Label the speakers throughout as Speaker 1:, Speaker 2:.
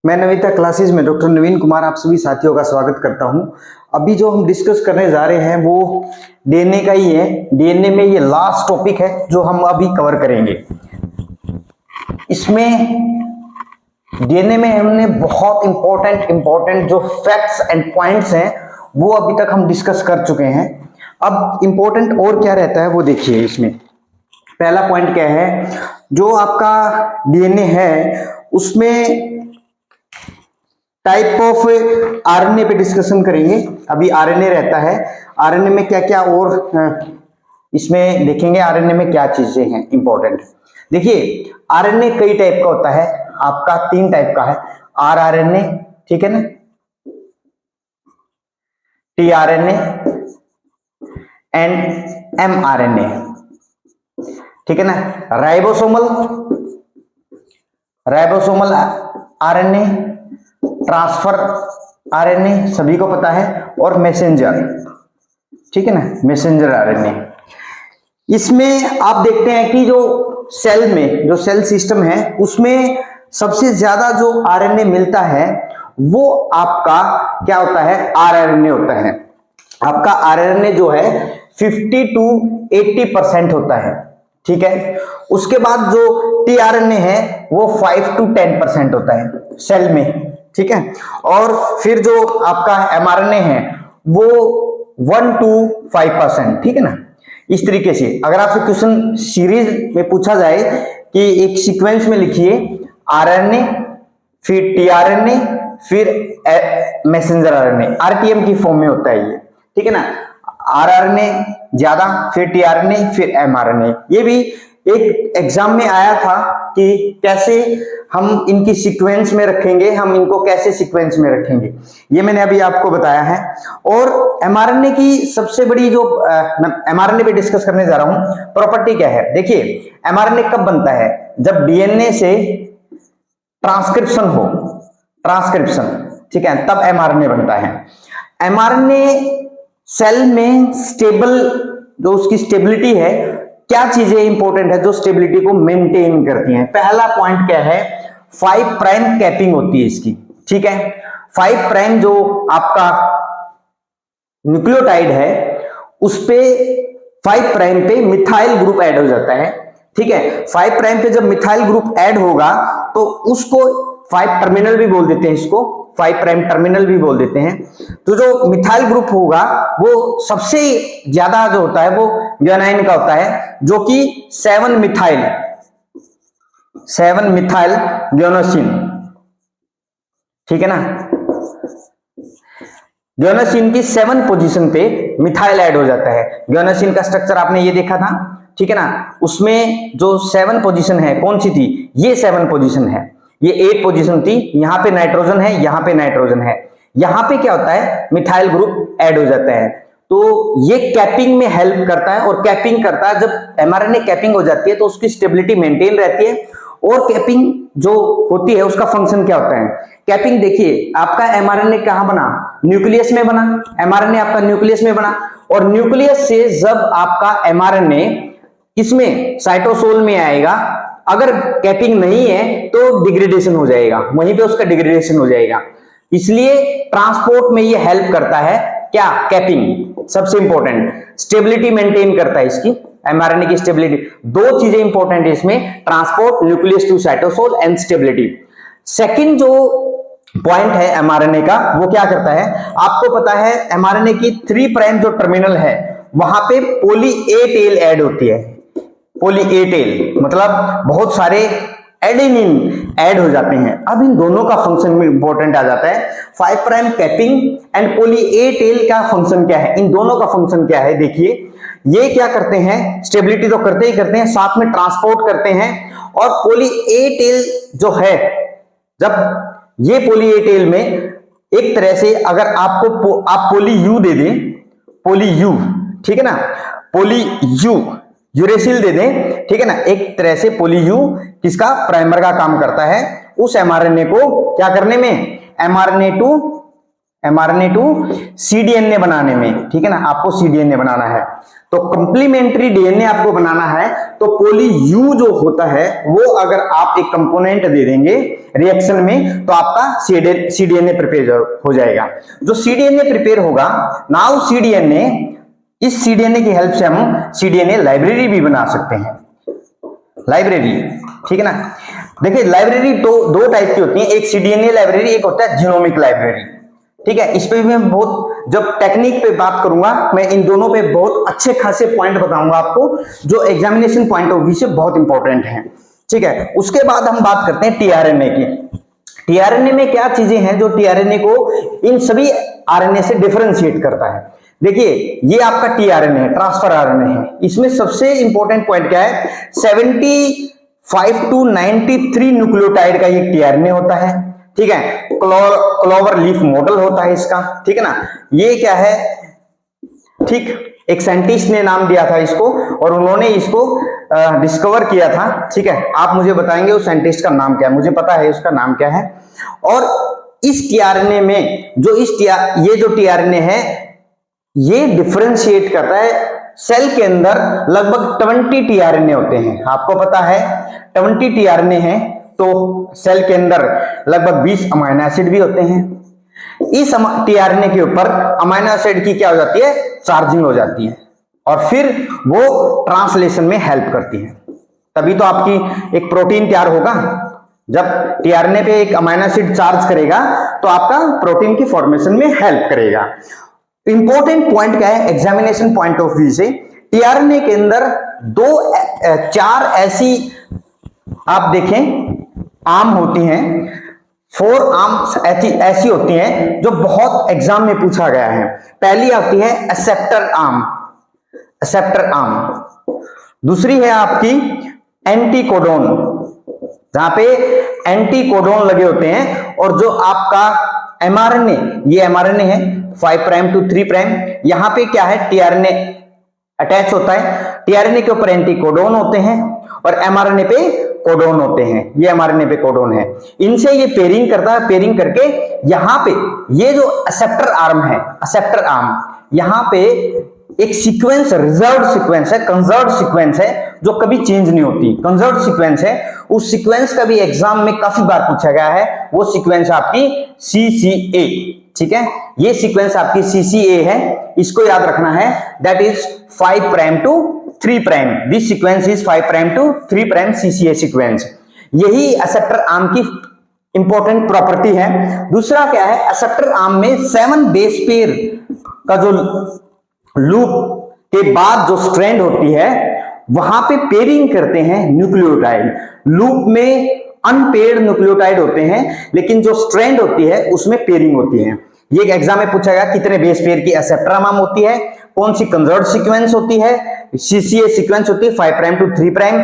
Speaker 1: मैं नविता क्लासेस में डॉक्टर नवीन कुमार आप सभी साथियों का स्वागत करता हूं। अभी जो हम डिस्कस करने जा रहे हैं वो डीएनए का ही है। डीएनए में ये लास्ट टॉपिक है जो हम अभी कवर करेंगे। इसमें डीएनए में हमने बहुत इंपॉर्टेंट जो फैक्ट्स एंड पॉइंट्स हैं वो अभी तक हम डिस्कस कर चुके हैं। अब इंपॉर्टेंट और क्या रहता है वो देखिए। इसमें पहला पॉइंट क्या है, जो आपका डीएनए है उसमें टाइप ऑफ आरएनए पे डिस्कशन करेंगे। अभी आरएनए रहता है, आरएनए में क्या क्या और इसमें देखेंगे आरएनए में क्या चीजें हैं इंपॉर्टेंट। देखिए आरएनए कई टाइप का होता है, आपका 3 टाइप का है। आरआरएनए, ठीक है ना, टीआरएनए एंड एमआरएनए, ठीक है ना। राइबोसोमल आरएनए, ट्रांसफर आरएनए सभी को पता है, और मैसेंजर, ठीक है ना, मैसेंजर आरएनए। इसमें आप देखते हैं कि जो सेल में जो सेल सिस्टम है उसमें सबसे ज्यादा जो आरएनए मिलता है वो आपका क्या होता है, आरआरएनए होता है। आपका आरआरएनए जो है 50 to 80% होता है, ठीक है। उसके बाद जो टीआरएनए है वो 5 to 10% होता है सेल में, ठीक है। और फिर जो आपका एमआरएनए है वो 1 to 5%, ठीक है ना। इस तरीके से अगर आपसे क्वेश्चन सीरीज में पूछा जाए कि एक सीक्वेंस में लिखिए आरएनए, फिर टीआरएनए, फिर मैसेंजर आरएनए, आरटीएम की फॉर्म में होता है ये, ठीक है ना। आरआरएनए ज्यादा, फिर टीआरएनए, फिर एमआरएनए। ये भी एक एग्जाम में आया था कि कैसे हम इनकी सीक्वेंस में रखेंगे, हम इनको कैसे सीक्वेंस में रखेंगे, ये मैंने अभी आपको बताया है। और एमआरएनए की सबसे बड़ी जो एमआरएनए पे डिस्कस करने जा रहा हूं, प्रॉपर्टी क्या है। देखिए एमआरएनए कब बनता है, जब डीएनए से ट्रांसक्रिप्शन हो, ट्रांसक्रिप्शन, ठीक है, तब एमआरएनए बनता है। एमआरएनए सेल में स्टेबल, जो उसकी स्टेबिलिटी है, क्या चीजें इंपॉर्टेंट है जो स्टेबिलिटी को मेंटेन करती हैं। पहला पॉइंट क्या है, 5 प्राइम कैपिंग होती है इसकी, ठीक है। 5 प्राइम जो आपका न्यूक्लियोटाइड है उस पे 5 प्राइम पे मिथाइल ग्रुप ऐड हो जाता है, ठीक है। 5 प्राइम पे जब मिथाइल ग्रुप ऐड होगा तो उसको 5 टर्मिनल भी बोल देते हैं, इसको 5 प्राइम टर्मिनल भी बोल देते हैं। तो जो मिथाइल ग्रुप होगा वो सबसे ज्यादा जो होता है वो ग्वानाइन का होता है, जो कि 7 मिथाइल ग्वानोसिन, ठीक है ना। ग्वानोसिन की 7 पोजीशन पे मिथाइल ऐड हो जाता है। ग्वानोसिन का स्ट्रक्चर आपने ये देखा था, ठीक है ना। उसमें जो 7 पोजीशन है कौन सी थी, ये 7 पोजीशन है, ये 8 पोजीशन थी। यहां पे नाइट्रोजन है, यहां पे नाइट्रोजन है, यहां पे क्या होता है, मिथाइल ग्रुप ऐड हो जाता है। तो ये कैपिंग में हेल्प करता है, और कैपिंग करता है, जब एमआरएनए कैपिंग हो जाती है तो उसकी स्टेबिलिटी मेंटेन रहती है। और कैपिंग जो होती है उसका फंक्शन क्या होता है, कैपिंग देखिए आपका एमआरएनए कहां बना, न्यूक्लियस में बना, एमआरएनए आपका न्यूक्लियस में बना, और न्यूक्लियस से जब आपका एमआरएनए इसमें साइटोसोल में आएगा, अगर कैपिंग नहीं है तो डिग्रेडेशन हो जाएगा, वहीं पे उसका डिग्रेडेशन हो जाएगा। इसलिए ट्रांसपोर्ट में ये हेल्प करता है, क्या, कैपिंग सबसे इंपॉर्टेंट, स्टेबिलिटी मेंटेन करता है इसकी, एमआरएनए की स्टेबिलिटी। 2 चीजें इंपॉर्टेंट है इसमें, transport, nucleus to cytosol and stability. Second जो पॉइंट है एमआरएनए का वो क्या करता है, आपको पता है एमआरएनए की 3 प्राइम जो टर्मिनल है वहां पे पॉली ए टेल ऐड होती है। पॉली ए टेल मतलब बहुत सारे एडेनिन ऐड हो जाते हैं। अब इन दोनों का फंक्शन में इंपॉर्टेंट आ जाता है, 5 prime capping and poly A tail का फंक्शन क्या है, इन दोनों का फंक्शन क्या है। देखिए ये क्या करते हैं, स्टेबिलिटी तो करते ही करते हैं, साथ में ट्रांसपोर्ट करते हैं। और पॉली ए टेल जो है, जब ये पॉली ए टेल में एक तरह से अगर आपको आप पॉली यू दे दें, पॉली यू, ठीक है ना, पॉली यू यूरेसिल दे दें, ठीक है ना, एक तरह से पॉली यू किसका, प्राइमर का काम करता है उस एमआरएनए को क्या करने में, एमआरएनए टू सीडीएनए बनाने में, ठीक है ना, आपको सीडीएनए बनाना है। तो कंप्लीमेंट्री डीएनए आपको बनाना है तो पोली यू जो होता है वो अगर आप एक कंपोनेंट दे देंगे रिएक्शन में तो आपका सीडीएनए प्रिपेयर हो जाएगा। जो सीडीएनए प्रिपेयर होगा, नाउ सीडीएनए, इस सीडीएनए की हेल्प से हम सीडीएनए लाइब्रेरी भी बना सकते हैं। लाइब्रेरी, ठीक है ना। देखिए लाइब्रेरी दो टाइप की होती है, एक सीडीएनए लाइब्रेरी, एक होता है जीनोमिक लाइब्रेरी, ठीक है। इस पे भी मैं बहुत, जब टेक्निक पे बात करूंगा मैं इन दोनों पे बहुत अच्छे खासे पॉइंट बताऊंगा आपको जो एग्जामिनेशन पॉइंट ऑफ व्यू से बहुत इंपॉर्टेंट हैं, ठीक है। उसके बाद हम बात करते हैं टीआरएनए की। टीआरएनए में क्या चीजें हैं जो टीआरएनए को इन सभी आरएनए से डिफरेंशिएट करता है। देखिए ये आपका टीआरएनए है, ट्रांसफर आरएनए है। इसमें सबसे इंपॉर्टेंट पॉइंट क्या है, 75 to 93 न्यूक्लियोटाइड का ये टीआरएनए होता है, ठीक है। क्लोवर लीफ मॉडल होता है इसका, ठीक है ना। ये क्या है, ठीक, एक साइंटिस्ट ने नाम दिया था इसको और उन्होंने इसको डिस्कवर किया था, ठीक है। आप मुझे बताएंगे उस साइंटिस्ट का नाम क्या है, मुझे पता है उसका नाम क्या है। और इस टीआरएनए में जो ये जो टीआरएनए है ये डिफरेंशिएट करता है। सेल के अंदर लगभग 20 टीआरएनए होते हैं, आपको पता है 20 टीआरएनए हैं, तो सेल के अंदर लगभग 20 अमीनो एसिड भी होते हैं। इस टीआरएनए के ऊपर अमीनो एसिड की क्या हो जाती है, चार्जिंग हो जाती है और फिर वो ट्रांसलेशन में हेल्प करती है। तभी तो आपकी एक प्रोटीन तैयार होगा। जब टीआरएनए पे एक अमीनो एसिड चार्ज करेगा तो आपका प्रोटीन की फॉर्मेशन में हेल्प करेगा। इंपॉर्टेंट पॉइंट क्या है एग्जामिनेशन पॉइंट ऑफ व्यू से, टीआरएनए के अंदर 4 ऐसी आप देखें आर्म होती हैं, 4 आर्म्स ऐसी होती हैं जो बहुत एग्जाम में पूछा गया है। पहली आती है एक्सेप्टर आर्म, एक्सेप्टर आर्म। दूसरी है आपकी एंटीकोडोन, जहां पे एंटीकोडोन लगे होते हैं और जो आपका एमआरएनए, ये एमआरएनए है 5 प्राइम टू 3 प्राइम, यहां पे क्या है टीआरएनए अटैच होता है। टीआरएनए के ऊपर एंटीकोडोन होते हैं और एमआरएनए पे कोडोन होते हैं, ये एमआरएनए पे कोडोन है। इनसे ये पेयरिंग करता है, पेयरिंग करके यहां पे ये जो एक्सेप्टर आर्म है, एक्सेप्टर आर्म, यहां पे एक सीक्वेंस, रिजर्व्ड सीक्वेंस है, कंजर्व्ड सीक्वेंस है जो कभी चेंज नहीं होती, कंजर्व्ड सीक्वेंस है। उस सीक्वेंस का भी एग्जाम में काफी बार पूछा गया है, वो सीक्वेंस आपकी CCA, ठीक है। ये सीक्वेंस आपकी CCA है, इसको याद रखना है, that is 5 prime to 3 prime, this sequence is 5 prime to 3 prime CCA sequence. यही एक्सेप्टर आर्म की इंपॉर्टेंट प्रॉपर्टी है। दूसरा क्या है, एक्सेप्टर आर्म में 7 बेस पेयर का जो लूप के बाद जो स्ट्रैंड होती है वहां पे पेयरिंग करते हैं न्यूक्लियोटाइड। लूप में अनपेयर्ड न्यूक्लियोटाइड होते हैं लेकिन जो स्ट्रैंड होती है उसमें पेयरिंग होती है। ये एग्जाम में पूछा गया कितने बेस पेयर की एक्सेप्टर आर्म होती है, कौन सी कंजर्व्ड सीक्वेंस होती है, CCA सीक्वेंस होती है 5 प्राइम टू 3 प्राइम।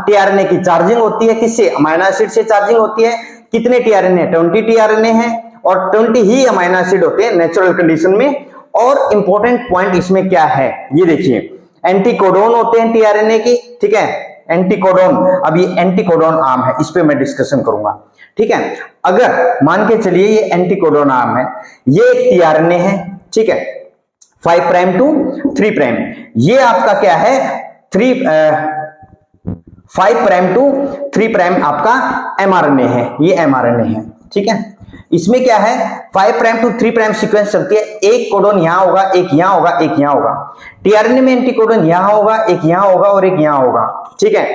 Speaker 1: टीआरएनए की चार्जिंग होती है किससे, अमीनो एसिड से चार्जिंग होती है। कितने टीआरएनए, 20 टीआरएनए है और 20 ही अमीनो एसिड होते हैं नेचुरल कंडीशन में। और इंपॉर्टेंट पॉइंट इसमें क्या है ये देखिए, एंटीकोडोन होते हैं टीआरएनए की, ठीक है, एंटीकोडोन। अब ये एंटीकोडोन आर्म है, इस पे मैं डिस्कशन करूंगा, ठीक है। अगर मान के चलिए ये एंटीकोडोन आर्म है, ये एक टीआरएनए है, ठीक है, 5 प्राइम टू 3 प्राइम। ये आपका क्या है 5 प्राइम टू 3 प्राइम आपका एमआरएनए है, ये एमआरएनए है, ठीक है। इसमें क्या है 5 प्राइम टू 3 प्राइम सीक्वेंस चलती है, एक कोडोन यहां होगा, एक यहां होगा, एक यहां होगा। टीआरएनए में एंटीकोडोन यहां होगा, एक यहां होगा और एक यहां होगा, ठीक है।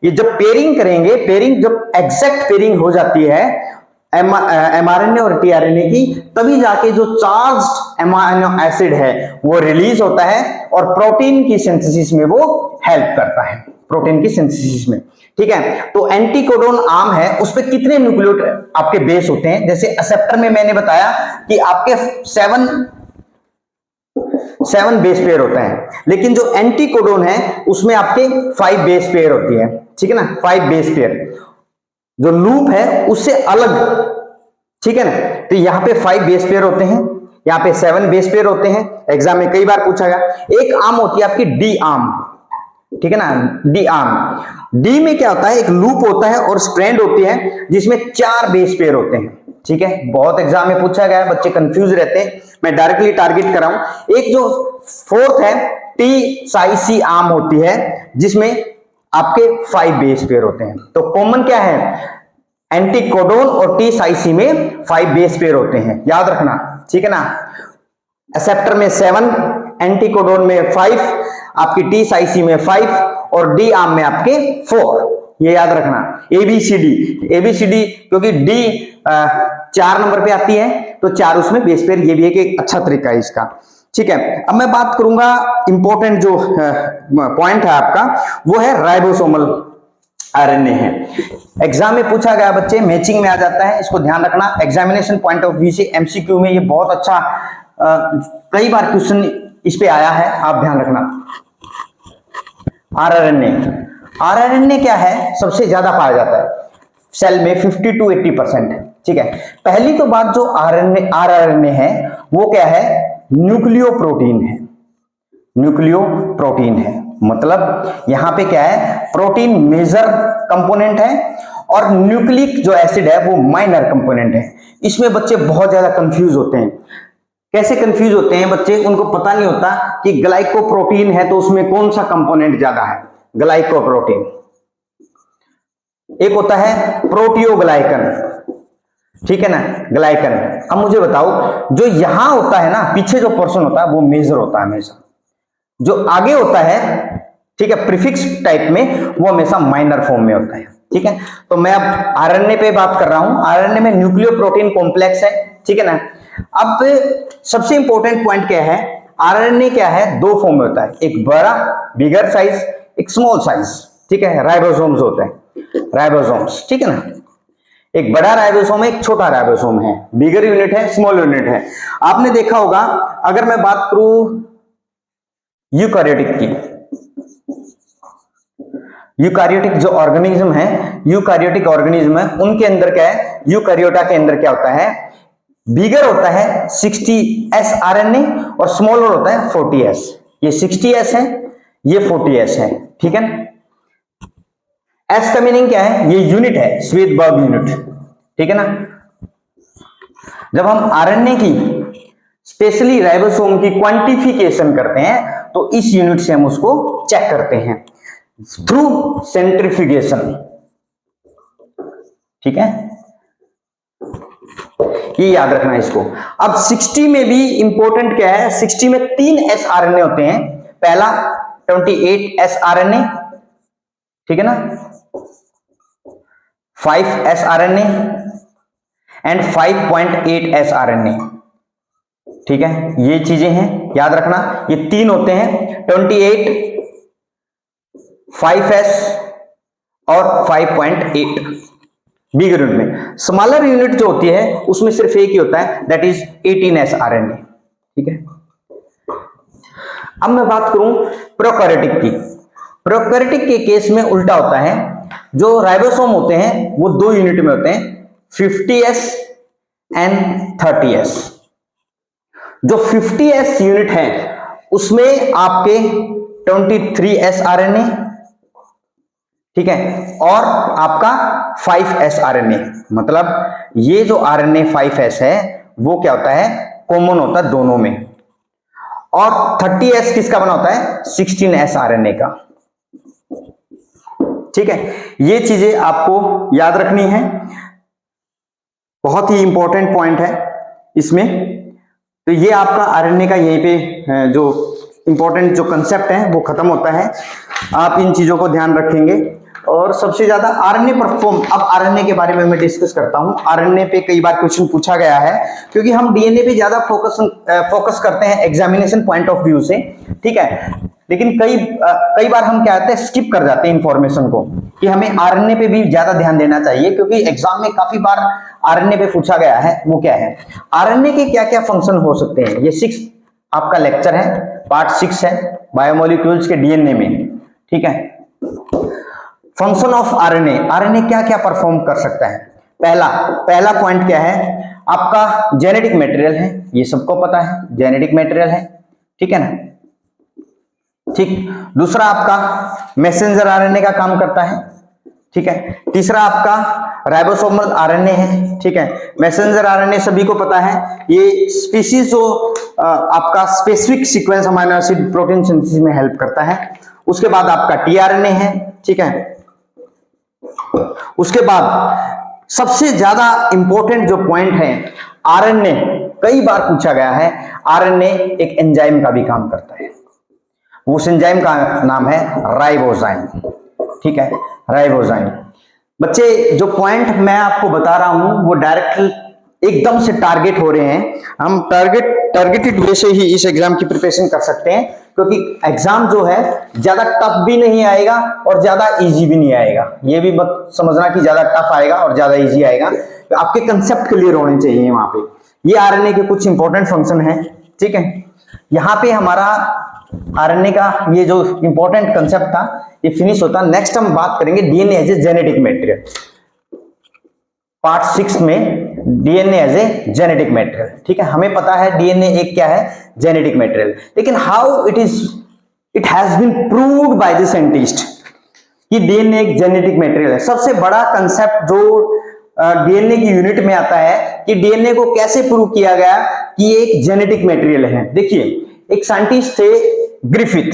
Speaker 1: ये जब पेयरिंग करेंगे, पेयरिंग जब एग्जैक्ट पेयरिंग हो जाती है एमआरएनए और टीआरएनए की, तभी जाके जो चार्ज्ड अमीनो एसिड है वो रिलीज होता है और प्रोटीन की सिंथेसिस में वो हेल्प करता है, प्रोटीन की सिंथेसिस में, ठीक है। तो एंटीकोडोन आर्म है, उस पे कितने न्यूक्लियोटाइड आपके बेस होते हैं। जैसे एक्सेप्टर में मैंने बताया कि आपके 7 बेस पेयर होता है, लेकिन जो एंटीकोडोन है उसमें आपके 5 बेस पेयर होती है, ठीक है ना, 5 बेस पेयर। जो लूप है उससे अलग, ठीक है ना। तो यहाँ पे 5 बेस पेयर होते हैं, यहाँ पे 7 बेस पेयर होते हैं। एग्जाम में कई बार पूछा गया। एक आर्म होती है आपकी डी आर्म, ठीक है ना, डी आर्म। डी में क्या होता है, एक लूप होता है और स्ट्रैंड होती है जिसमें 4 बेस पेयर होते हैं, ठीक है। बहुत एग्जाम में पूछा गया है, बच्चे कंफ्यूज रहते हैं, मैं डायरेक्टली टारगेट कर रहा हूं। एक जो 4th है टी साई सी आर्म होती है जिसमें आपके 5 बेस पेयर होते हैं। तो कॉमन क्या है, एंटीकोडोन और टी साई सी में 5 बेस पेयर होते हैं, याद रखना, ठीक है ना। एक्सेप्टर में 7, एंटीकोडोन में 5, आपकी टी साई सी में 5 और डी आर्म में आपके 4, ये याद रखना। एबीसीडी क्योंकि डी 4 नंबर पे आती है तो 4 उसमें बेस पेयर, ये भी एक अच्छा तरीका है इसका, ठीक है। अब मैं बात करूंगा इंपॉर्टेंट जो पॉइंट है आपका, वो है राइबोसोमल आरएनए है। एग्जाम में पूछा गया बच्चे, मैचिंग में आ जाता है, इसको ध्यान रखना। एग्जामिनेशन पॉइंट ऑफ व्यू से एमसीक्यू में ये बहुत अच्छा कई बार क्वेश्चन इस पे आया है, आप ध्यान रखना। आरआरएनए क्या है, सबसे ज्यादा पाया जाता है सेल में 50 to 80%, ठीक है। पहली तो बात जो आरआरएनए है वो क्या है, न्यूक्लियो प्रोटीन है, मतलब यहां पे क्या है, प्रोटीन मेजर कंपोनेंट है और न्यूक्लिक जो एसिड है वो माइनर कंपोनेंट है। इसमें बच्चे बहुत ज्यादा कंफ्यूज होते हैं। कैसे कंफ्यूज होते हैं बच्चे, उनको पता नहीं होता कि ग्लाइकोप्रोटीन है तो उसमें कौन सा कंपोनेंट ज्यादा है। ग्लाइकोप्रोटीन एक होता है प्रोटियोग्लाइकन, ठीक है ना, ग्लाइकन। अब मुझे बताओ, जो यहां होता है ना, पीछे जो पोर्शन होता है वो मेजर होता है हमेशा, जो आगे होता है, ठीक है, प्रीफिक्स टाइप में, वो हमेशा माइनर फॉर्म में होता है, ठीक है। तो मैं अब आरएनए पे बात कर रहा हूं। आरएनए में न्यूक्लियो प्रोटीन कॉम्प्लेक्स है, ठीक है ना। अब सबसे इंपॉर्टेंट पॉइंट क्या है, आरएनए क्या है, 2 फॉर्म में होता है, एक बड़ा बिगर साइज, एक स्मॉल साइज, ठीक है। राइबोसोम्स होते हैं, राइबोसोम्स, ठीक है ना। एक बड़ा राइबोसोम है, एक छोटा राइबोसोम है, बिगर यूनिट है, स्मॉल यूनिट है। आपने देखा होगा, अगर मैं बात करूं यूकारियोटिक की, यूकारियोटिक जो ऑर्गेनिज्म है, यूकारियोटिक ऑर्गेनिज्म है, उनके अंदर क्या है, यूकारियोटा के अंदर क्या होता है, बिगर होता है 60S आरएनए और स्मॉलर होता है 40S। ये 60S है, ये 40S है, ठीक है ना। एस का मीनिंग क्या है, ये यूनिट है, स्वेदबर्ग यूनिट, ठीक है ना। जब हम आरएनए की स्पेशली राइबोसोम की क्वांटिफिकेशन करते हैं तो इस यूनिट से हम उसको चेक करते हैं थ्रू सेंट्रीफ्यूगेशन, ठीक है, ये याद रखना है इसको। अब 60 में भी इंपॉर्टेंट क्या है, 60 में 3S आरएनए होते हैं। पहला 28S आरएनए, ठीक है ना, 5S RNA and 5.8S RNA, ठीक है। ये चीजें हैं, याद रखना, ये 3 होते हैं, 28, 5S और 5.8 बिगर यूनिट में। स्मॉलर यूनिट जो होती है उसमें सिर्फ एक ही होता है, दैट इज 18S आरएनए, ठीक है। अब मैं बात करूं प्रोकैरियोटिक की। प्रोकैरियोटिक के केस में उल्टा होता है, जो राइबोसोम होते हैं वो 2 यूनिट में होते हैं, 50S एंड 30S। जो 50S यूनिट है उसमें आपके 23S आरएनए, ठीक है, और आपका 5S आरएनए। मतलब ये जो आरएनए 5S है वो क्या होता है, कॉमन होता है दोनों में। और 30S किसका बना होता है, 16S आरएनए का, ठीक है। ये चीजें आपको याद रखनी है, बहुत ही इंपॉर्टेंट पॉइंट है इसमें। तो ये आपका आरएनए का यहीं पे जो इंपॉर्टेंट जो कंसेप्ट है वो खत्म होता है। आप इन चीजों को ध्यान रखेंगे। और सबसे ज्यादा आरएनए परफॉर्म, अब आरएनए के बारे में मैं डिस्कस करता हूं। आरएनए पे कई बार क्वेश्चन पूछा गया है, क्योंकि हम डीएनए पे ज्यादा फोकस करते हैं एग्जामिनेशन पॉइंट ऑफ व्यू से, ठीक है। लेकिन कई बार हम क्या करते हैं, स्किप कर जाते हैं इंफॉर्मेशन को, कि हमें आरएनए पे भी ज्यादा ध्यान देना चाहिए, क्योंकि एग्जाम में काफी बार आरएनए पे पूछा गया है। वो क्या है, आरएनए के क्या क्या फंक्शन हो सकते हैं, ये 6 आपका लेक्चर है, पार्ट 6 है बायोमोलिक्यूल्स के डीएनए में, ठीक है। फंक्शन ऑफ आरएनए, आरएनए क्या क्या परफॉर्म कर सकता है। पहला पॉइंट क्या है, आपका जेनेटिक मटेरियल है, ये सबको पता है, जेनेटिक मटेरियल है, ठीक है ना, ठीक। दूसरा आपका मैसेंजर आरएनए का काम करता है, ठीक है। तीसरा आपका राइबोसोमल आरएनए है, ठीक है। मैसेंजर आरएनए सभी को पता है, ये स्पीशीज जो आपका specific sequence amino acid protein synthesis में हेल्प करता है। उसके बाद आपका टीआरएनए है, ठीक है। उसके बाद सबसे ज्यादा इंपॉर्टेंट जो पॉइंट है आरएनए, कई बार पूछा गया है, आरएनए एक एंजाइम का भी काम करता है। उस एंजाइम का नाम है राइबोजाइम, ठीक है, राइबोजाइम। बच्चे जो पॉइंट मैं आपको बता रहा हूं वो डायरेक्ट एकदम से टारगेट हो रहे हैं। हम टारगेटेड वे से ही इस एग्जाम की प्रिपरेशन कर सकते हैं, क्योंकि एग्जाम जो है ज्यादा टफ भी नहीं आएगा और ज्यादा इजी भी नहीं आएगा। ये भी मत समझना कि ज्यादा टफ आएगा और ज्यादा इजी आएगा, तो आपके कंसेप्ट क्लियर होने चाहिए वहां पे। ये आरएनए के कुछ इंपॉर्टेंट फंक्शन है, ठीक है। यहाँ पे हमारा आरएनए का ये जो इंपॉर्टेंट कंसेप्ट था ये फिनिश होता। नेक्स्ट हम बात करेंगे DNA as a genetic material, part 6 में DNA as a genetic material, ठीक है। हमें पता है डीएनए एक क्या है, जेनेटिक मटेरियल, लेकिन how it has been proved by the scientist कि डीएनए एक जेनेटिक मटेरियल है। सबसे बड़ा कंसेप्ट जो डीएनए की यूनिट में आता है कि डीएनए को कैसे प्रूव किया गया कि ये एक जेनेटिक मटेरियल है। देखिए, एक साइंटिस्ट थे ग्रिफिथ,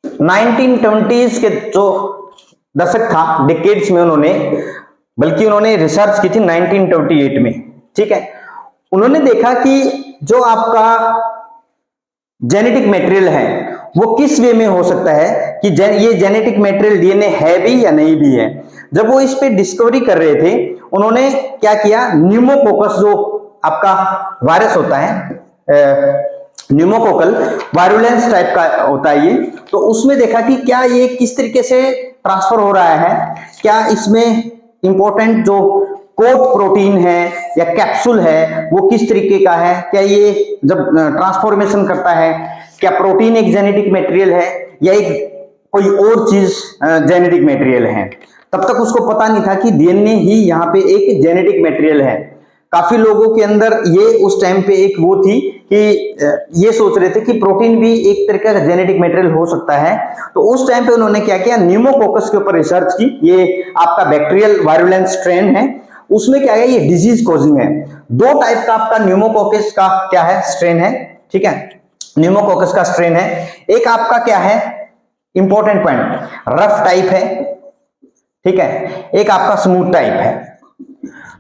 Speaker 1: 1920s के जो दशक था, डिकेड्स में उन्होंने रिसर्च की थी 1928 में, ठीक है। उन्होंने देखा कि जो आपका जेनेटिक मटेरियल है वो किस वे में हो सकता है कि ये जेनेटिक मटेरियल डीएनए है भी या नहीं भी है। जब वो इस पे डिस्कवरी कर रहे थे, उन्होंने क्या किया, न्यूमोकोकस जो आपका वायरस होता है, न्यूमोकोकल वायरुलेंस टाइप का होता है ये, तो उसमें देखा कि क्या ये किस तरीके से ट्रांसफर हो रहा है, क्या इसमें इंपॉर्टेंट जो कोट प्रोटीन है या कैप्सूल है वो किस तरीके का है, क्या ये जब ट्रांसफॉर्मेशन करता है, क्या प्रोटीन एक जेनेटिक मटेरियल है या एक कोई और चीज जेनेटिक मटेरियल है। तब तक उसको पता नहीं था कि डीएनए ही यहाँ पे एक जेनेटिक मटेरियल है। काफी लोगों के अंदर ये उस टाइम पे एक वो थी कि ये सोच रहे थे कि प्रोटीन भी एक तरीके का जेनेटिक मटेरियल हो सकता है। तो उस टाइम पे उन्होंने क्या किया, न्यूमोकोकस के ऊपर रिसर्च की। ये आपका बैक्टीरियल वायरुलेंस स्ट्रेन है, उसमें क्या है, ये डिजीज कॉजिंग है। दो टाइप का आपका न्यूमोकोकस का क्या है, स्ट्रेन है, ठीक है, न्यूमोकोकस का स्ट्रेन है। एक आपका क्या है, इंपॉर्टेंट पॉइंट, रफ टाइप है, ठीक है, एक आपका स्मूथ टाइप है।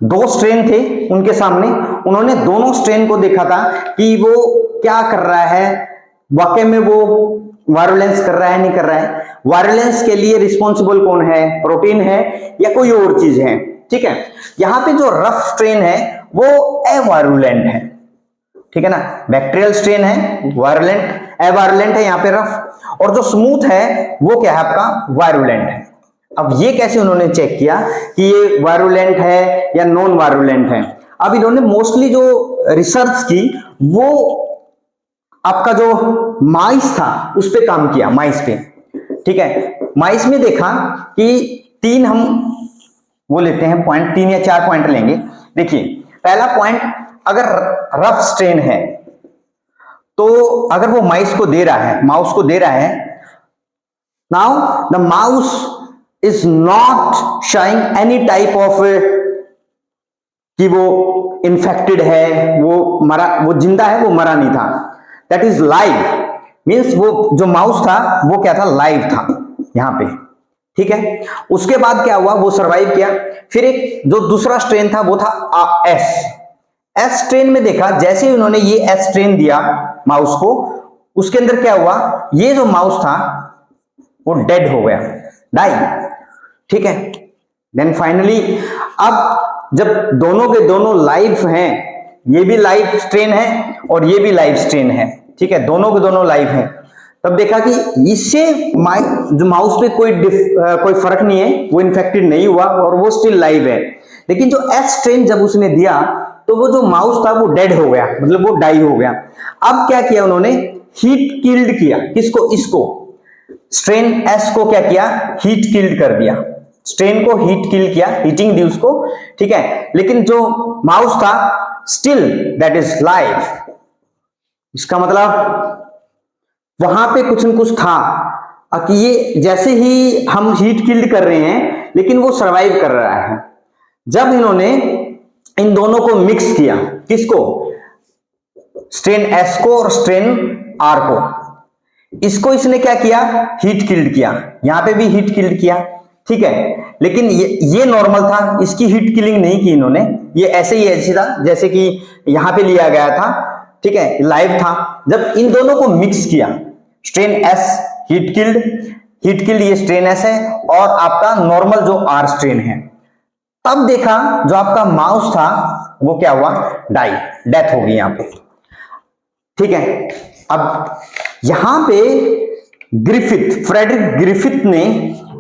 Speaker 1: दो स्ट्रेन थे उनके सामने, उन्होंने दोनों स्ट्रेन को देखा था कि वो क्या कर रहा है, वाकई में वो वायरुलेंस कर रहा है नहीं कर रहा है, वायरुलेंस के लिए रिस्पॉन्सिबल कौन है, प्रोटीन है या कोई और चीज है, ठीक है। यहाँ पे जो रफ स्ट्रेन है वो एवायरुलेंट है, ठीक है ना, बैक्टीरियल स्ट्रेन है वायरुलेंट, एवायरुलेंट है यहाँ पे रफ, और जो स्मूथ है वो क्या है आपका वायरुलेंट है। अब ये कैसे उन्होंने चेक किया कि ये वायरुलेंट है या नॉन वायरुलेंट है। अब इन्होंने मोस्टली जो रिसर्च की वो आपका जो माइस था उस पे काम किया, माइस पे, ठीक है। माइस में देखा कि तीन हम वो लेते हैं पॉइंट, 3 या 4 पॉइंट लेंगे। देखिए, पहला पॉइंट, अगर रफ स्ट्रेन है तो अगर वो माउस को दे रहा है, now the mouse is not showing any type of कि वो इन्फेक्टेड है, वो जिंदा है, वो मरा नहीं था, दैट इज लाइव, मीन्स वो जो माउस था वो क्या था, लाइव था यहां पे, ठीक है। उसके बाद क्या हुआ, वो सरवाइव किया। फिर एक जो दूसरा स्ट्रेन था वो था एस स्ट्रेन में देखा, जैसे ही उन्होंने ये एस स्ट्रेन दिया माउस को, उसके अंदर क्या हुआ, ये जो माउस था वो डेड हो गया, डाई, ठीक है। देन फाइनली अब जब दोनों के दोनों लाइव हैं, ये भी लाइव स्ट्रेन है और ये भी लाइव स्ट्रेन है, ठीक है, दोनों के दोनों लाइव हैं, तब देखा कि इससे जो माउस पे कोई फर्क नहीं है, वो इन्फेक्टेड नहीं हुआ और वो स्टिल लाइव है। लेकिन जो एस स्ट्रेन जब उसने दिया तो वो जो माउस था वो डेड हो गया, मतलब वो डाई हो गया। अब क्या किया उन्होंने, हीट किल्ड किया, किसको, इसको, स्ट्रेन एस को क्या किया, हीट किल्ड कर दिया, स्ट्रेन को हीट किल किया, हीटिंग दी उसको, ठीक है। लेकिन जो माउस था स्टिल दैट इज लाइव। इसका मतलब वहां पे कुछ न कुछ था, कि ये जैसे ही हम हीट किल्ड कर रहे हैं लेकिन वो सरवाइव कर रहा है। जब इन्होंने इन दोनों को मिक्स किया, किसको, स्ट्रेन एस को और स्ट्रेन आर को, इसको इसने क्या किया, हीट किल्ड किया, यहां पे भी हीट किल्ड किया, ठीक है। लेकिन ये नॉर्मल था, इसकी हीट किलिंग नहीं की इन्होंने, ये ऐसे ही ऐसे था जैसे कि यहां पे लिया गया था, ठीक है, लाइव था। जब इन दोनों को मिक्स किया, स्ट्रेन एस हीट किल्ड ये स्ट्रेन एस है और आपका नॉर्मल जो आर स्ट्रेन है, तब देखा जो आपका माउस था वो क्या हुआ, डाई, डेथ हो गई यहां पे, ठीक है। अब यहां पे फ्रेडरिक ग्रिफिथ ने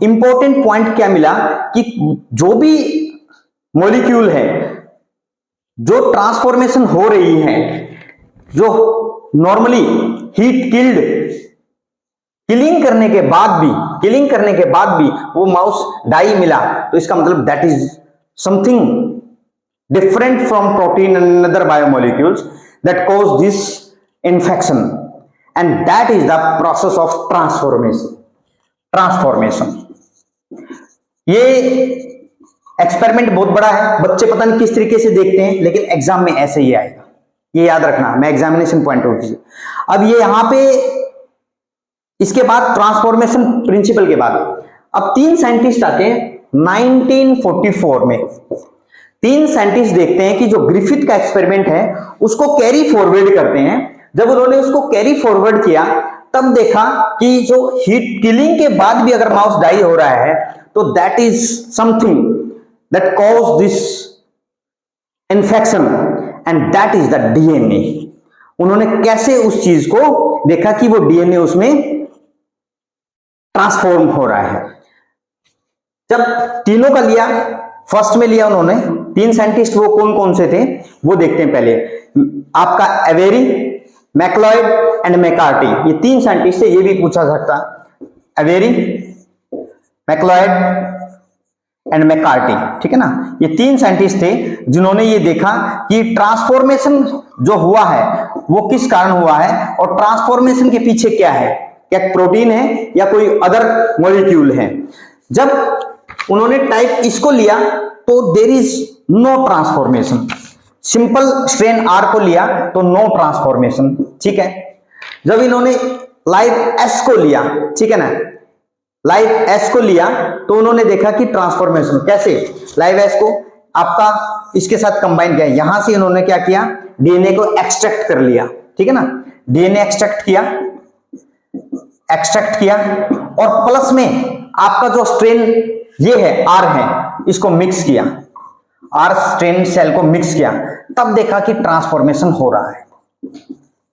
Speaker 1: इंपॉर्टेंट पॉइंट क्या मिला कि जो भी मॉलिक्यूल है, जो ट्रांसफॉर्मेशन हो रही है, जो नॉर्मली हीट किलिंग करने के बाद भी वो माउस डाई मिला, तो इसका मतलब that is something different from protein and other biomolecules that cause this infection, and that is the process of transformation। ये एक्सपेरिमेंट बहुत बड़ा है, बच्चे पता नहीं किस तरीके से देखते हैं, लेकिन एग्जाम में ऐसे ही आएगा, ये याद रखना, मैं एग्जामिनेशन पॉइंट ऑफ व्यू। अब ये यहां पे इसके बाद ट्रांसफॉर्मेशन प्रिंसिपल के बाद अब 3 साइंटिस्ट आते हैं 1944 में। 3 साइंटिस्ट देखते हैं कि जो ग्रिफिथ का एक्सपेरिमेंट है उसको कैरी फॉरवर्ड करते हैं। जब उन्होंने उसको कैरी फॉरवर्ड किया तब देखा कि जो हीट किलिंग के बाद भी अगर माउस डाई हो रहा है तो that is something that cause this infection and that is the DNA. उन्होंने कैसे उस चीज को देखा कि वो डीएनए उसमें ट्रांसफॉर्म हो रहा है। जब तीनों का लिया, फर्स्ट में लिया उन्होंने 3 साइंटिस्ट, वो कौन कौन से थे वो देखते हैं पहले। आपका एवेरी, मैक्लॉयड एंड मैकार्टी, ये 3 साइंटिस्ट है, ये भी पूछा सकता, एवेरी, मैक्लॉयड एंड मैकार्टी, ठीक है ना। ये 3 साइंटिस्ट थे जिन्होंने ये देखा कि ट्रांसफॉर्मेशन जो हुआ है वो किस कारण हुआ है और ट्रांसफॉर्मेशन के पीछे क्या है, क्या प्रोटीन है या कोई अदर मॉलिक्यूल है। जब उन्होंने टाइप इसको लिया तो there is no transformation. Simple strain R को लिया तो नो ट्रांसफॉर्मेशन, ठीक है। जब इन्होंने लाइव एस को लिया, ठीक है ना, लाइव एस को लिया तो उन्होंने देखा कि ट्रांसफॉर्मेशन कैसे, लाइव एस को आपका इसके साथ कंबाइन किया, यहां से इन्होंने क्या किया, डीएनए को एक्सट्रैक्ट कर लिया, ठीक है ना, डीएनए एक्सट्रैक्ट किया और प्लस में आपका जो स्ट्रेन ये है आर है, इसको मिक्स किया, आर स्ट्रेन सेल को मिक्स किया, तब देखा कि ट्रांसफॉर्मेशन हो रहा है,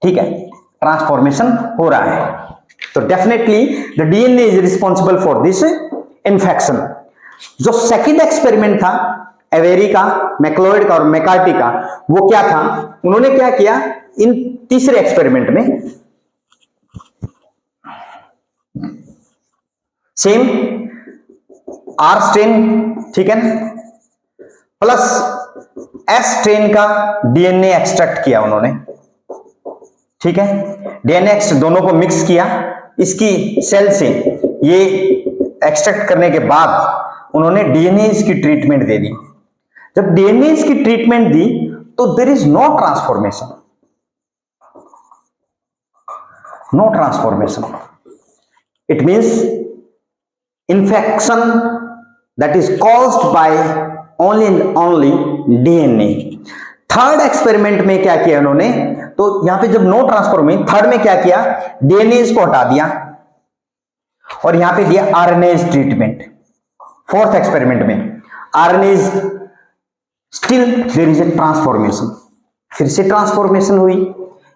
Speaker 1: ठीक है, ट्रांसफॉर्मेशन हो रहा है। तो definitely the DNA is responsible for this infection. जो सेकंड एक्सपेरिमेंट था एवेरी का, मैक्लॉयड का और मैकार्टी का, वो क्या था, उन्होंने क्या किया, इन तीसरे एक्सपेरिमेंट में सेम आर स्ट्रेन, ठीक है ना, प्लस एस स्ट्रेन का डीएनए एक्सट्रैक्ट किया उन्होंने, ठीक है, डीएनए दोनों को मिक्स किया, इसकी सेल से ये एक्सट्रैक्ट करने के बाद उन्होंने डीएनए की ट्रीटमेंट दे दी। जब डीएनए की ट्रीटमेंट दी तो there is no transformation, it means infection that is caused by only DNA। Third experiment में क्या किया उन्होंने, तो यहां पे जब नो ट्रांसफॉर्मेशन, थर्ड में क्या किया, डीएनए को हटा दिया और यहां पे दिया आरएनए ट्रीटमेंट। फोर्थ एक्सपेरिमेंट में RNA still there is a transformation, फिर से ट्रांसफॉर्मेशन हुई।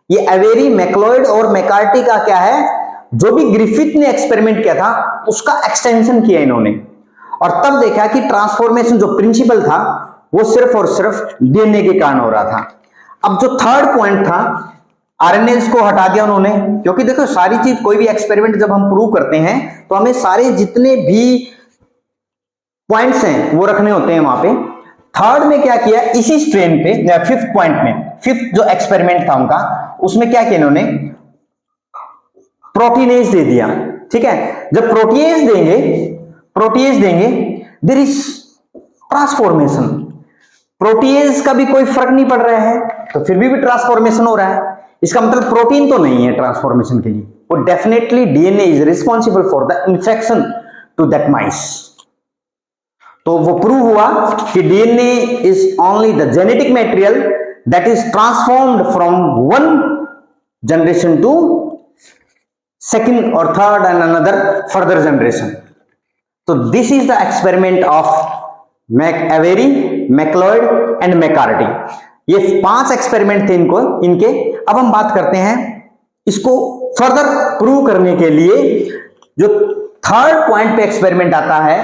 Speaker 1: ये एवेरी, मैक्लॉयड और मैकार्टी का क्या है, जो भी ग्रिफिथ ने एक्सपेरिमेंट किया था उसका एक्सटेंशन किया इन्होंने और तब देखा कि ट्रांसफॉर्मेशन जो प्रिंसिपल था वो सिर्फ और सिर्फ डीएनए के कारण हो रहा था। अब जो थर्ड पॉइंट था, आरएनए को हटा दिया उन्होंने, क्योंकि देखो सारी चीज, कोई भी एक्सपेरिमेंट जब हम प्रूव करते हैं तो हमें सारे जितने भी पॉइंट्स हैं वो रखने होते हैं वहां पे। थर्ड में क्या किया, इसी स्ट्रेन पे, फिफ्थ पॉइंट में, फिफ्थ जो एक्सपेरिमेंट था उनका, उसमें क्या किया इन्होंने, प्रोटीनेज दे दिया, ठीक है, जब प्रोटीएज देंगे देयर इज ट्रांसफॉर्मेशन। प्रोटीएज का भी कोई फर्क नहीं पड़ रहा है तो फिर भी ट्रांसफॉर्मेशन हो रहा है। इसका मतलब प्रोटीन तो नहीं है ट्रांसफॉर्मेशन के लिए, वो definitely DNA is responsible for the infection to that mice. तो वो प्रूव हुआ कि DNA is only the genetic material that is transformed from one generation to second और third and another further generation. तो this is the experiment of McAvery, MacLeod and McCarty. ये 5 experiment थे इनके। अब हम बात करते हैं इसको फर्दर प्रूव करने के लिए जो थर्ड पॉइंट पे एक्सपेरिमेंट आता है।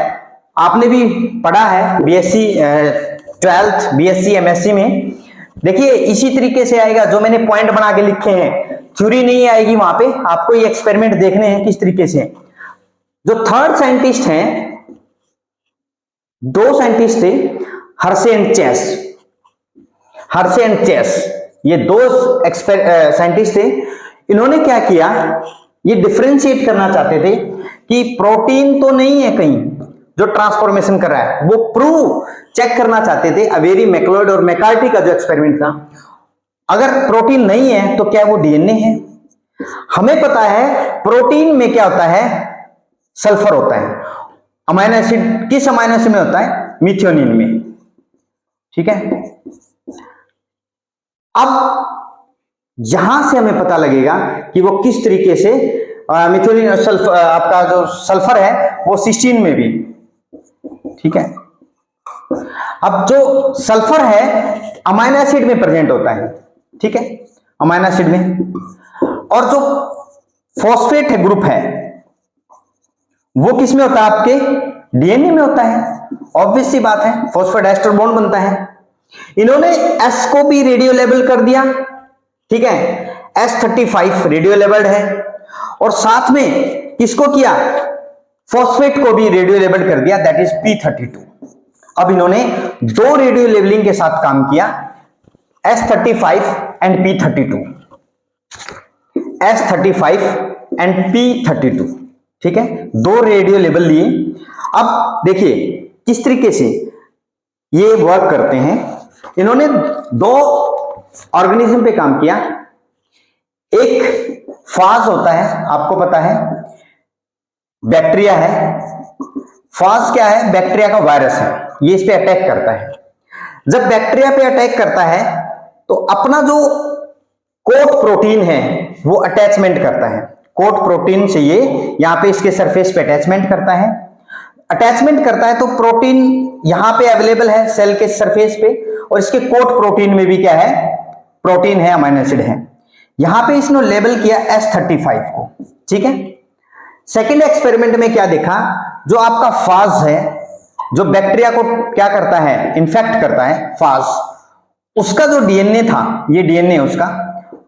Speaker 1: आपने भी पढ़ा है बीएससी 12th बीएससी एमएससी में। देखिए इसी तरीके से आएगा, जो मैंने पॉइंट बना के लिखे हैं, थ्योरी नहीं आएगी वहां पे, आपको ये एक्सपेरिमेंट देखने हैं किस तरीके से। जो थर्ड साइंटिस्ट हैं, 2 साइंटिस्ट थे, हर्शे एंड चेस, ये 2 साइंटिस्ट थे। इन्होंने क्या किया, ये डिफरेंशिएट करना चाहते थे कि प्रोटीन तो नहीं है कहीं जो ट्रांसफॉर्मेशन कर रहा है, वो प्रूव चेक करना चाहते थे। अवेरी, मैक्लॉयड और मैककार्टी का जो एक्सपेरिमेंट था, अगर प्रोटीन नहीं है तो क्या वो डीएनए है? हमें पता है प्रोटीन में क्या होता है, सल्फर होता है। अमाइनो एसिड किस अमाइनो एसिड में होता है? मिथ्योनिन में, ठीक है। अब यहां से हमें पता लगेगा कि वो किस तरीके से मिथ्योनिन और सल्फर, आपका जो सल्फर है वो सिस्टीन में भी, ठीक है। अब जो सल्फर है अमाइनो एसिड में प्रेजेंट होता है, ठीक है, अमाइनो एसिड में। और जो फॉस्फेट है ग्रुप है वो किस में होता है? आपके डीएनए में होता है। ऑब्वियस सी बात है, फॉस्फेट एस्टर बॉन्ड बनता है। इन्होंने एस को भी रेडियो लेबल कर दिया, ठीक है, S35 रेडियो लेबल्ड है। और साथ में किसको किया? फॉस्फेट को भी रेडियो लेबल कर दिया, दैट इज P32। अब इन्होंने 2 रेडियो लेबलिंग के साथ काम किया, S35 and P32, S35 and P32, ठीक है, 2 रेडियो लेबल लिए। अब देखिए किस तरीके से ये वर्क करते हैं। इन्होंने 2 ऑर्गेनिज्म पे काम किया। एक फाज होता है, आपको पता है, बैक्टीरिया है। फाज क्या है? बैक्टीरिया का वायरस है, ये इस पे अटैक करता है। जब बैक्टीरिया पे अटैक करता है तो अपना जो कोट प्रोटीन है वो अटैचमेंट करता है। कोट प्रोटीन से ये यहां पे इसके सरफेस पे अटैचमेंट करता है। अटैचमेंट करता है तो प्रोटीन यहां पे अवेलेबल है सेल के सरफेस पे, और इसके कोट प्रोटीन में भी क्या है? प्रोटीन है, अमीनो एसिड है। यहां पे इसने लेबल किया S35 को, ठीक है। सेकेंड एक्सपेरिमेंट में क्या देखा, जो आपका फाज है, जो बैक्टीरिया को क्या करता है? इन्फेक्ट करता है, फाज, उसका जो डीएनए था, ये डीएनए उसका,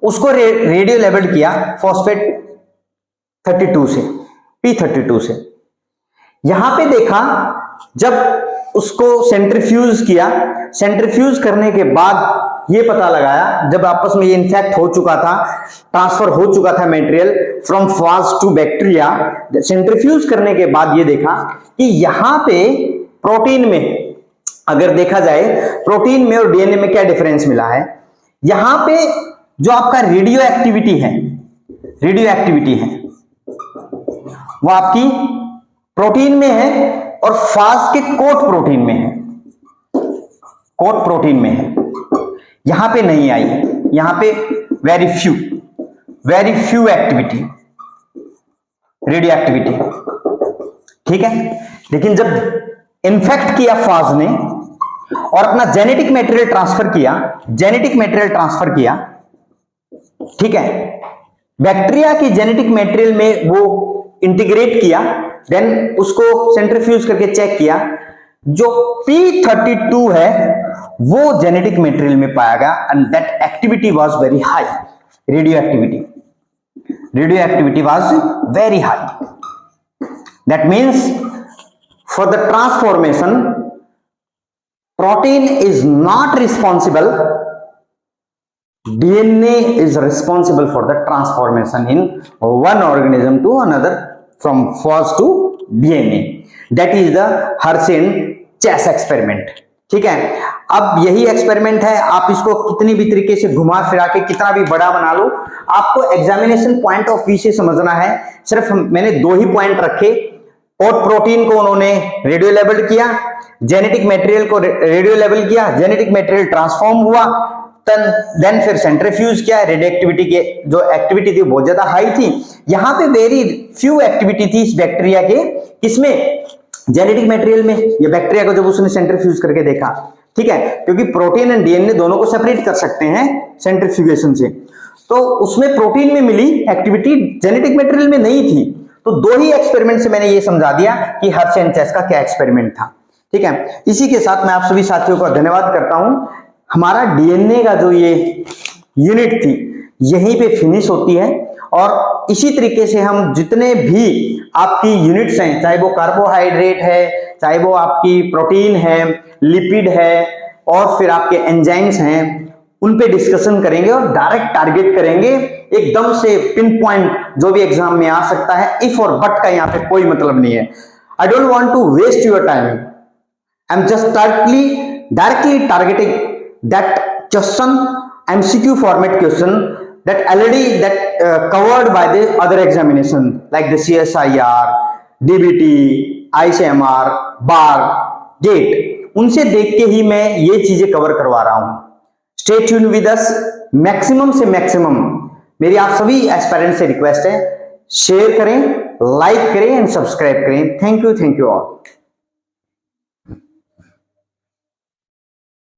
Speaker 1: उसको रेडियो लेबल किया फॉस्फेट 32 से, P32 से। यहां पे देखा, जब उसको सेंट्रीफ्यूज किया, सेंट्रीफ्यूज करने के बाद ये पता लगाया, जब आपस में ये इन्फेक्ट हो चुका था, ट्रांसफर हो चुका था material from phage to bacteria, centrifuge करने के बाद ये देखा कि यहां पे प्रोटीन में, अगर देखा जाए प्रोटीन में और डीएनए में क्या डिफरेंस मिला है। यहां पे जो आपका रेडियो एक्टिविटी है वो आपकी प्रोटीन में है और फाज के कोट प्रोटीन में है, कोट प्रोटीन में है। यहां पे नहीं आई है, यहां पे very few activity, radio activity, ठीक है। लेकिन जब इन्फेक्ट किया फाज ने और अपना जेनेटिक मटेरियल ट्रांसफर किया, ठीक है, बैक्टीरिया की जेनेटिक मटेरियल में वो इंटीग्रेट किया, देन उसको सेंट्रीफ्यूज करके चेक किया, जो P32 है वो जेनेटिक मटेरियल में पाया गया, and that activity was very high, radio activity was very high. That means for the transformation protein is not responsible, DNA is responsible for the transformation in one organism to another from FOS to DNA. That is the Hershey-Chase experiment. ठीक है, अब यही experiment है, आप इसको कितनी भी तरीके से घुमा फिरा के कितना भी बड़ा बना लो, आपको एग्जामिनेशन पॉइंट ऑफ व्यू से समझना है। सिर्फ मैंने 2 ही पॉइंट रखे, और प्रोटीन को उन्होंने रेडियो लेबल किया, जेनेटिक मटेरियल को रेडियो लेबल किया, जेनेटिक मटेरियल ट्रांसफॉर्म हुआ, देन फिर सेंट्रीफ्यूज किया। रेडियोएक्टिविटी के जो एक्टिविटी थी बहुत ज्यादा हाई थी, यहाँ पे वेरी फ्यू एक्टिविटी थी इस बैक्टीरिया के, किसमें, जेनेटिक मटेरियल में। ये बैक्टीरिया को जब उसने सेंट्रीफ्यूज करके देखा, ठीक है, क्योंकि प्रोटीन एंड डीएनए दोनों को सेपरेट कर सकते हैं सेंट्रीफ्यूगेशन से, तो उसमें प्रोटीन में मिली एक्टिविटी, जेनेटिक मटेरियल में नहीं थी। तो 2 ही एक्सपेरिमेंट से मैंने ये समझा दिया कि हर्शे एंड चेस का क्या एक्सपेरिमेंट था। ठीक है, इसी के साथ मैं आप सभी साथियों का धन्यवाद करता हूं। हमारा डीएनए का जो ये यूनिट थी यहीं पे फिनिश होती है, और इसी तरीके से हम जितने भी आपकी यूनिट्स हैं, चाहे वो कार्बोहाइड्रेट है, चाहे वो आपकी प्रोटीन है, लिपिड है, और फिर आपके एंजाइम्स हैं, उन पे डिस्कशन करेंगे और डायरेक्ट टारगेट करेंगे, एकदम से पिन पॉइंट जो भी एग्जाम में आ सकता है। इफ और बट का यहाँ पे कोई मतलब नहीं है। I don't want to waste your time, I am just directly targeting that question, MCQ format question that already covered by the other examination like the CSIR, DBT, ICMR, BAR, GATE, उनसे देख के ही मैं ये चीजें cover करवा रहा हूं। Stay tune with us, maximum से मैक्सिमम मेरी आप सभी एस्पायरेंट से रिक्वेस्ट है, शेयर करें, लाइक करें एंड सब्सक्राइब करें। Thank you all.